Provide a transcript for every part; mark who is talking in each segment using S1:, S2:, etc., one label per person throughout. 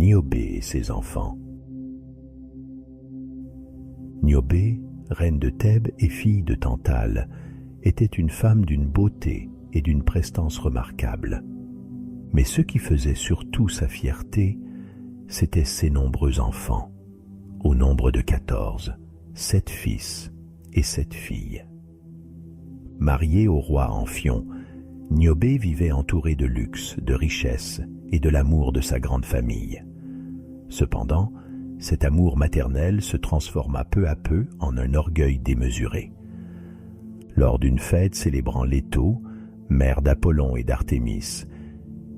S1: Niobé et ses enfants. Niobé, reine de Thèbes et fille de Tantale, était une femme d'une beauté et d'une prestance remarquables. Mais ce qui faisait surtout sa fierté, c'étaient ses nombreux enfants, au nombre de 14, 7 fils et 7 filles. Mariée au roi Amphion, Niobé vivait entourée de luxe, de richesse et de l'amour de sa grande famille. Cependant, cet amour maternel se transforma peu à peu en un orgueil démesuré. Lors d'une fête célébrant Léto, mère d'Apollon et d'Artémis,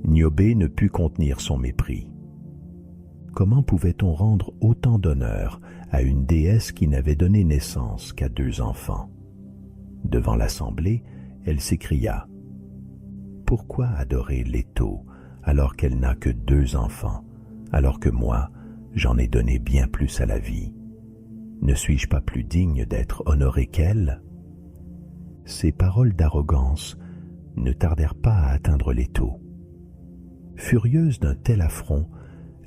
S1: Niobé ne put contenir son mépris. Comment pouvait-on rendre autant d'honneur à une déesse qui n'avait donné naissance qu'à 2 enfants? Devant l'assemblée, elle s'écria « Pourquoi adorer Léto alors qu'elle n'a que 2 enfants, alors que moi, j'en ai donné bien plus à la vie? Ne suis-je pas plus digne d'être honoré qu'elle ?» Ces paroles d'arrogance ne tardèrent pas à atteindre Léto. Furieuse d'un tel affront,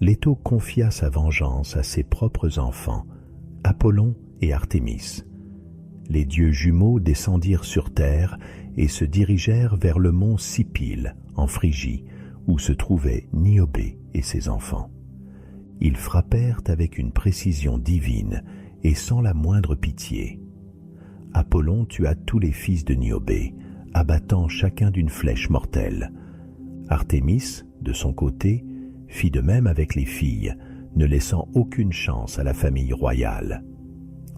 S1: Léto confia sa vengeance à ses propres enfants, Apollon et Artémis. Les dieux jumeaux descendirent sur terre et se dirigèrent vers le mont Sipyle, en Phrygie, où se trouvaient Niobé et ses enfants. Ils frappèrent avec une précision divine et sans la moindre pitié. Apollon tua tous les fils de Niobé, abattant chacun d'une flèche mortelle. Artémis, de son côté, fit de même avec les filles, ne laissant aucune chance à la famille royale.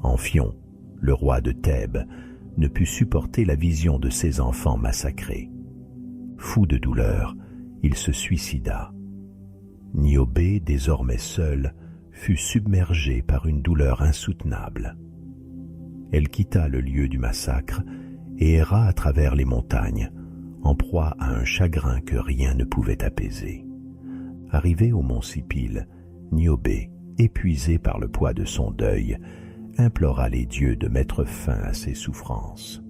S1: Amphion, le roi de Thèbes, ne put supporter la vision de ses enfants massacrés. Fou de douleur, il se suicida. Niobé, désormais seule, fut submergée par une douleur insoutenable. Elle quitta le lieu du massacre et erra à travers les montagnes, en proie à un chagrin que rien ne pouvait apaiser. Arrivée au mont Sipyle, Niobé, épuisée par le poids de son deuil, implora les dieux de mettre fin à ses souffrances.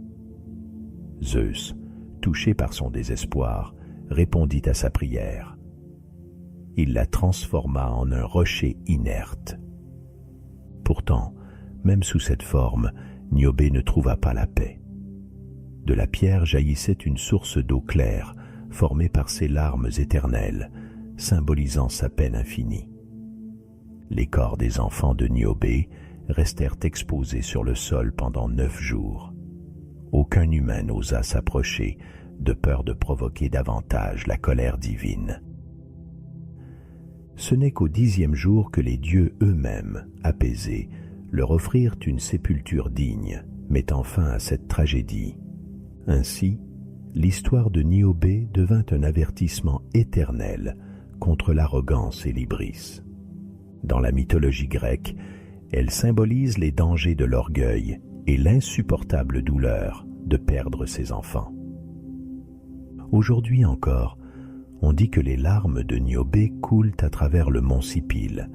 S1: Zeus, touché par son désespoir, répondit à sa prière. Il la transforma en un rocher inerte. Pourtant, même sous cette forme, Niobé ne trouva pas la paix. De la pierre jaillissait une source d'eau claire, formée par ses larmes éternelles, symbolisant sa peine infinie. Les corps des enfants de Niobé restèrent exposés sur le sol pendant 9 jours. Aucun humain n'osa s'approcher, de peur de provoquer davantage la colère divine. Ce n'est qu'au 10e jour que les dieux eux-mêmes, apaisés, leur offrirent une sépulture digne, mettant fin à cette tragédie. Ainsi, l'histoire de Niobé devint un avertissement éternel contre l'arrogance et l'hybris. Dans la mythologie grecque, elle symbolise les dangers de l'orgueil et l'insupportable douleur de perdre ses enfants. Aujourd'hui encore, on dit que les larmes de Niobé coulent à travers le mont Sipyle,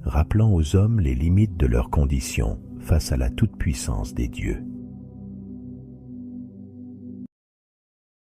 S1: rappelant aux hommes les limites de leur condition face à la toute-puissance des dieux.